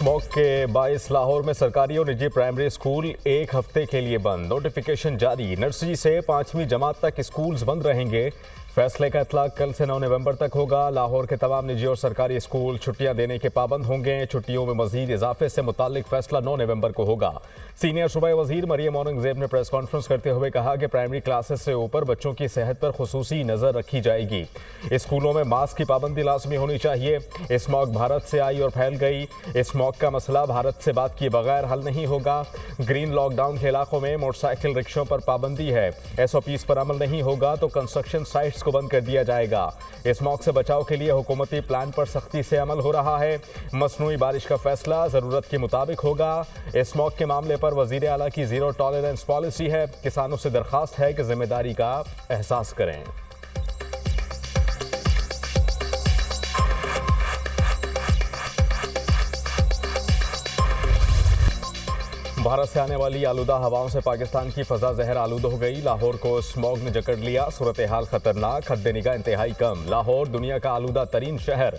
Smog के बायस लाहौर में सरकारी और निजी प्राइमरी स्कूल एक हफ्ते के लिए बंद। नोटिफिकेशन जारी। नर्सरी से 5वीं जमात तक स्कूल्स बंद रहेंगे। फैसले का इतलाक कल से 9 नवंबर तक होगा। लाहौर के तमाम निजी और सरकारी स्कूल छुट्टियां देने के पाबंद होंगे। छुट्टियों में मजीद इजाफे से मुतालिक फैसला 9 नवंबर को होगा। सीनियर सूबाई वजीर मरियम औरंगजेब ने प्रेस कॉन्फ्रेंस करते हुए कहा कि प्राइमरी क्लासेस से ऊपर बच्चों की सेहत पर खुसूसी नजर रखी जाएगी। स्कूलों में मास्क की पाबंदी लाजमी होनी चाहिए। स्मॉग भारत से आई और फैल गई। स्मॉग का मसला भारत से बात किए बगैर हल नहीं होगा। ग्रीन लॉकडाउन के इलाकों में मोटरसाइकिल रिक्शों पर पाबंदी है। SOPs पर अमल नहीं होगा तो कंस्ट्रक्शन साइट्स को बंद कर दिया जाएगा। स्मॉग से बचाव के लिए हुकूमती प्लान पर सख्ती से अमल हो रहा है। मसनूई बारिश का फैसला जरूरत के मुताबिक होगा। स्मॉग के मामले पर वजीर आला की जीरो टॉलरेंस पॉलिसी है। किसानों से दरखास्त है कि जिम्मेदारी का एहसास करें। भारत से आने वाली आलूदा हवाओं से पाकिस्तान की फजा जहर आलूद हो गई। लाहौर को स्मॉग ने जकड़ लिया। सूरत हाल खतरनाक, हद्दे निगाह इंतहाई कम। लाहौर दुनिया का आलूदा तरीन शहर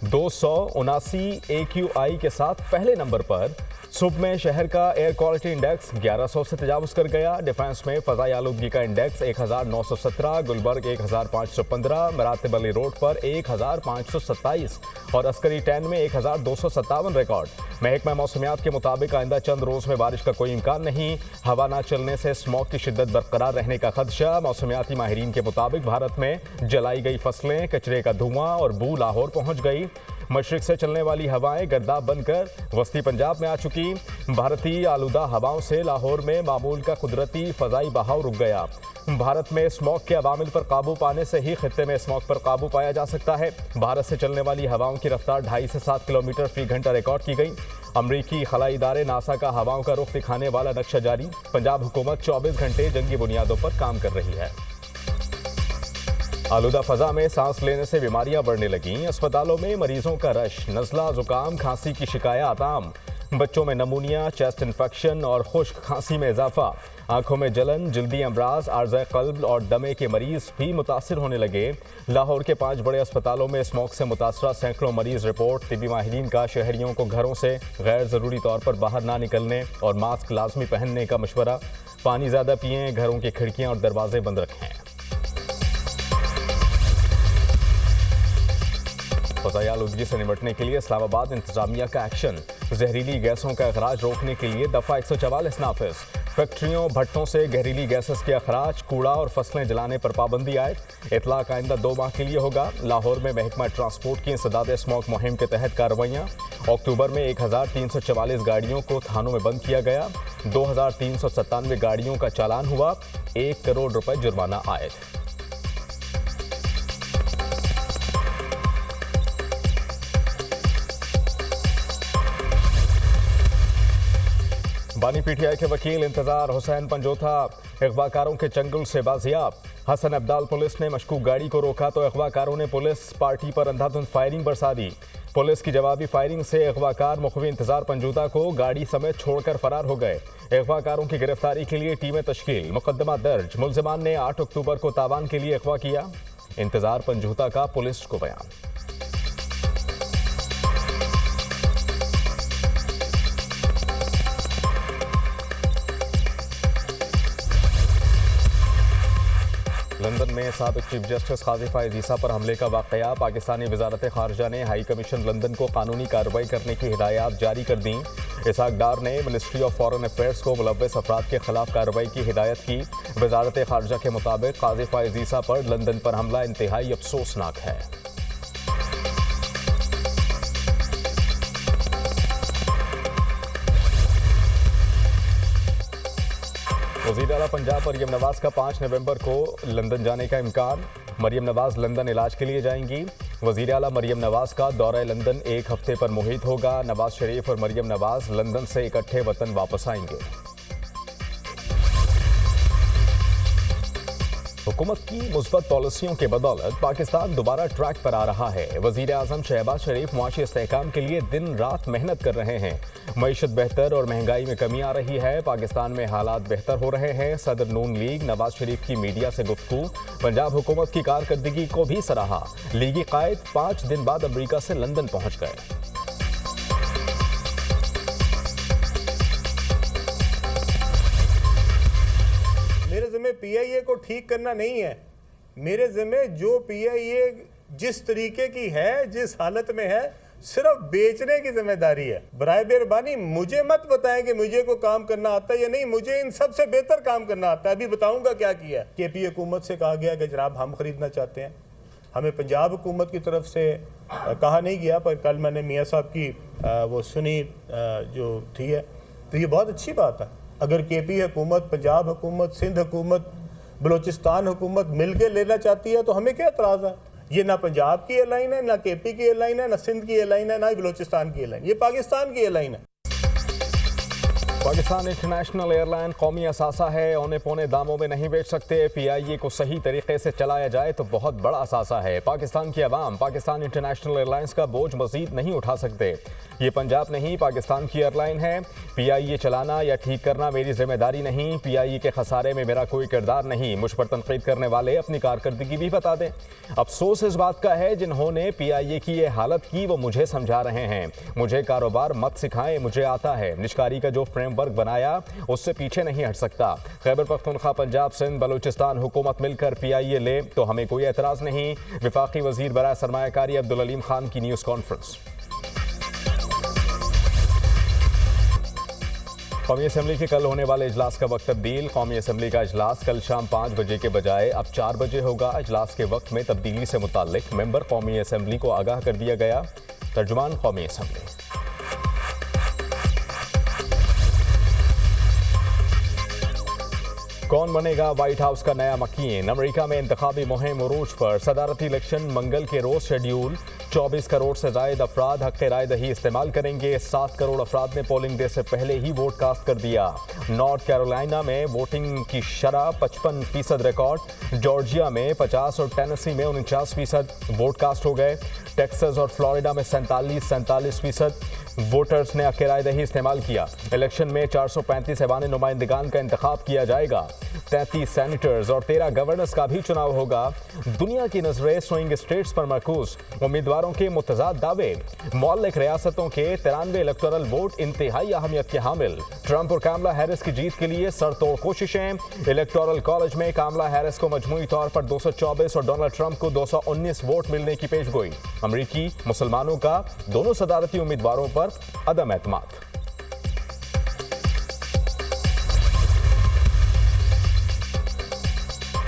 279 AQI के साथ पहले नंबर पर। सुबह में शहर का एयर क्वालिटी इंडेक्स 1100 से तजावुज कर गया। डिफेंस में फजाई आलूदगी का इंडेक्स 1917, गुलबर्ग 1515, मरातब अली रोड पर 1527 और अस्करी 10 में 1257 रिकॉर्ड। महकमा मौसमियात के मुताबिक आइंदा चंद रोज में बारिश का कोई इम्कान नहीं। हवा न चलने से स्मॉग की शिद्दत बरकरार रहने का खदशा। मौसमियाती माहिरीन के मुताबिक भारत में जलाई गई फसलें, कचरे का धुआं और बू लाहौर पहुंच गई। मशरिक से चलने वाली हवाएं गर्दाब बनकर वस्ती पंजाब में आ चुकी। भारतीय आलूदा हवाओं से लाहौर में मामूल का कुदरती फजाई बहाव रुक गया। भारत में स्मॉग के अवामिल पर काबू पाने से ही खित्ते में स्मॉग पर काबू पाया जा सकता है। भारत से चलने वाली हवाओं की रफ्तार 2.5 से 7 किलोमीटर फी घंटा रिकॉर्ड की गई। अमरीकी खलाई इदारे नासा का हवाओं का रुख दिखाने वाला नक्शा जारी। पंजाब हुकूमत 24 घंटे जंगी बुनियादों पर काम कर रही है। आलूदा फजा में सांस लेने से बीमारियां बढ़ने लगीं। अस्पतालों में मरीजों का रश। नज़ला, जुकाम, खांसी की शिकायत आम। बच्चों में नमूनिया, चेस्ट इन्फेक्शन और खुश्क खांसी में इजाफा। आंखों में जलन, जल्दी अमराज, आर्ज़ा क़ल्ब और दमे के मरीज भी मुतासिर होने लगे। लाहौर के 5 बड़े अस्पतालों में स्मॉग से मुतासरा सैकड़ों मरीज रिपोर्ट। तिबी माहिरीन का शहरियों को घरों से गैर ज़रूरी तौर पर बाहर ना निकलने और मास्क लाजमी पहनने का मशवरा। पानी ज़्यादा पिएँ, घरों की खिड़कियाँ और दरवाजे बंद रखें। फज़ाई आलूदगी से निपटने के लिए इस्लामाबाद इंतजामिया का एक्शन। जहरीली गैसों का अखराज रोकने के लिए दफ़ा 144 नाफिज। फैक्ट्रियों, भट्टों से जहरीली गैसेस के अखराज, कूड़ा और फसलें जलाने पर पाबंदी आयद। इतलाक आइंदा 2 माह के लिए होगा। लाहौर में महकमा ट्रांसपोर्ट की इंसदाद स्मॉग मुहिम के तहत कार्रवाइयाँ। अक्टूबर में 1344 गाड़ियों को थानों में बंद किया गया। 2397 गाड़ियों का चालान हुआ। 1 करोड़ रुपए जुर्माना आयद। बानी PTI के वकील इंतजार हुसैन पंजोथा अगवाकारों के चंगुल से बाजियाब। हसन अब्दाल पुलिस ने मशकूक गाड़ी को रोका तो अगवाकारों ने पुलिस पार्टी पर अंधाधुंध फायरिंग बरसा दी। पुलिस की जवाबी फायरिंग से अगवाकार मुखवी इंतजार पंजोथा को गाड़ी समेत छोड़कर फरार हो गए। अगवाकारों की गिरफ्तारी के लिए टीमें तश्कील, मुकदमा दर्ज। मुलजिमान ने 8 अक्टूबर को तावान के लिए अगवा किया। इंतजार पंजोथा का पुलिस को बयान। लंदन में साबिक चीफ जस्टिस काजी फायज़ ईसा पर हमले का वाक़या। पाकिस्तानी वज़ारत ख़ारजा ने हाई कमीशन लंदन को कानूनी कार्रवाई करने की हिदायत जारी कर दी। इसहाक डार ने मिनिस्ट्री ऑफ फॉरेन अफेयर्स को मुलव्वस अफराद के खिलाफ कार्रवाई की हिदायत की। वज़ारत ख़ारजा के मुताबिक काजी फायज़ ईसा पर लंदन पर हमला इंतहाई अफसोसनाक है। वज़ीर आला पंजाब मरियम नवाज का 5 नवंबर को लंदन जाने का इम्कान। मरियम नवाज लंदन इलाज के लिए जाएंगी। वज़ीर आला मरियम नवाज का दौरा लंदन 1 हफ्ते पर मुहित होगा। नवाज शरीफ और मरियम नवाज लंदन से इकट्ठे वतन वापस आएंगे। हुकूमत की मुस्बत पॉलिसियों के बदौलत पाकिस्तान दोबारा ट्रैक पर आ रहा है। वज़ीर आज़म शहबाज शरीफ मुआशी इस्तेहकाम के लिए दिन रात मेहनत कर रहे हैं। मईशत बेहतर और महंगाई में कमी आ रही है। पाकिस्तान में हालात बेहतर हो रहे हैं। सदर नून लीग नवाज शरीफ की मीडिया से गुफ्तगू। पंजाब हुकूमत की कारकर्दगी को भी सराहा। लीगी कायद 5 दिन बाद अमरीका से लंदन पहुंच गए। पीआईए को ठीक करना नहीं है, मेरे ज़िम्मे जो पीआईए जिस तरीके की है, जिस हालत में है, सिर्फ बेचने की जिम्मेदारी है। बराए मेहरबानी मुझे मत बताएं कि मुझे को काम करना आता है या नहीं, मुझे इन सब से बेहतर काम करना आता है। अभी बताऊंगा क्या किया। केपी हुकूमत से कहा गया कि जनाब हम खरीदना चाहते हैं, हमें पंजाब हुकूमत की तरफ से कहा नहीं गया, पर कल मैंने मियाँ साहब की वो सुनी जो थी है, तो ये बहुत अच्छी बात है। अगर केपी हुकूमत, पंजाब हुकूमत, सिंध हुकूमत, बलूचिस्तान हुकूमत मिल के लेना चाहती है तो हमें क्या एतराज़ है। ये ना पंजाब की एयरलाइन है, ना केपी की एयरलाइन है, ना सिंध की एयरलाइन है, ना ही बलूचिस्तान की एयरलाइन, ये पाकिस्तान की एयरलाइन है। पाकिस्तान इंटरनेशनल एयरलाइन कौमी असासा है, औने पौने दामों में नहीं बेच सकते। पीआईए को सही तरीके से चलाया जाए तो बहुत बड़ा असासा है। पाकिस्तान की आवाम पाकिस्तान इंटरनेशनल एयरलाइंस का बोझ मजीद नहीं उठा सकते। ये पंजाब नहीं, पाकिस्तान की एयरलाइन है। पीआईए चलाना या ठीक करना मेरी जिम्मेदारी नहीं। पीआईए के खसारे में मेरा कोई किरदार नहीं। मुझ पर तनकीद करने वाले अपनी कारकर्दगी भी बता दें। अफसोस इस बात का है जिन्होंने पीआईए की ये हालत की वो मुझे समझा रहे हैं। मुझे कारोबार मत सिखाएं, मुझे आता है। निष्कारी का जो फ्रेमवर्क बनाया उससे पीछे नहीं हट सकता। खैबर पख्तूनख्वा, पंजाब, सिंध, बलूचिस्तान हुकूमत मिलकर पीआईए ले तो हमें कोई एतराज़ नहीं। विफाकी वजीर बराए सरमायाकारी अब्दुल अलीम खान की न्यूज़ कॉन्फ्रेंस। कौमी असम्बली के कल होने वाले इजलास का वक्त तब्दील। कौमी असम्बली का इजलास कल शाम 5 बजे के बजाय अब 4 बजे होगा। इजलास के वक्त में तब्दीली से मुताल्लिक मेंबर कौमी असम्बली को आगाह कर दिया गया। तर्जुमान कौमी असम्बली। कौन बनेगा व्हाइट हाउस का नया मकीन? अमेरिका में इंतखाबी मुहिम उरूज पर। सदारती इलेक्शन मंगल के रोज शेड्यूल। 24 करोड़ से ज्यादा अफराद हक़ राय दही इस्तेमाल करेंगे। 7 करोड़ अफराद ने पोलिंग डे से पहले ही वोट कास्ट कर दिया। नॉर्थ कैरोलिना में वोटिंग की शरह 55% रिकॉर्ड। जॉर्जिया में 50 और टेनेसी में 49% वोट कास्ट हो गए। टेक्सास और फ्लोरिडा में 47% वोटर्स ने हक़ राय दही इस्तेमाल किया। इलेक्शन में 435 ऐवान नुमाइंदगान का इंतखाब किया जाएगा। 33 सेनेटर्स और 13 गवर्नर्स का भी चुनाव होगा। दुनिया की नजरें स्विंग स्टेट्स पर मरकूज। उम्मीदवारों के मुतज़ाद दावे। मौलिक रियासतों के 93 इलेक्टोरल वोट इंतहाई अहमियत के हामिल। ट्रंप और कामला हैरिस की जीत के लिए सरतोड़ कोशिशें। इलेक्टोरल कॉलेज में कामला हैरिस को मजमूई तौर पर 224 और डोनाल्ड ट्रंप को 219 वोट मिलने की पेशगोई। अमरीकी मुसलमानों का दोनों सदारती उम्मीदवारों पर अदम एतमाद।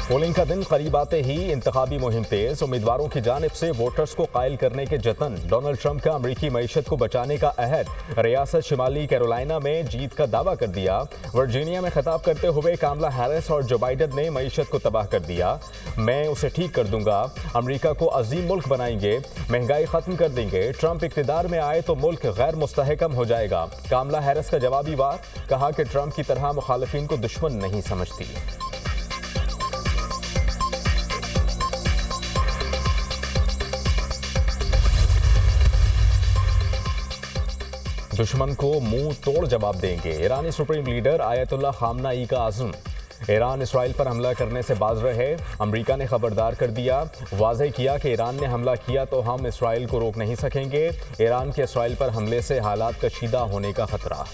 पोलिंग का दिन करीब आते ही इंतखाबी मुहिम तेज। उम्मीदवारों की जानिब से वोटर्स को कायल करने के जतन। डोनाल्ड ट्रंप का अमरीकी मईशत को बचाने का अहद। रियासत शिमाली कैरोलिना में जीत का दावा कर दिया। वर्जीनिया में खिताब करते हुए कामला हैरिस और जो बाइडन ने मईशत को तबाह कर दिया। मैं उसे ठीक कर दूंगा, अमरीका को अजीम मुल्क बनाएंगे, महंगाई खत्म कर देंगे। ट्रंप इक़्तिदार में आए तो मुल्क गैर मुस्तहकम हो जाएगा। कामला हैरिस का जवाबी वार। कहा कि ट्रंप की तरह मुखालिफिन को दुश्मन नहीं समझती। दुश्मन को मुंह तोड़ जवाब देंगे। ईरानी सुप्रीम लीडर आयतुल्लाह खामनाई का आज़म। ईरान इसराइल पर हमला करने से बाज रहे। अमेरिका ने खबरदार कर दिया। वाज़ेह किया कि ईरान ने हमला किया तो हम इसराइल को रोक नहीं सकेंगे। ईरान के इसराइल पर हमले से हालात कशीदा होने का खतरा।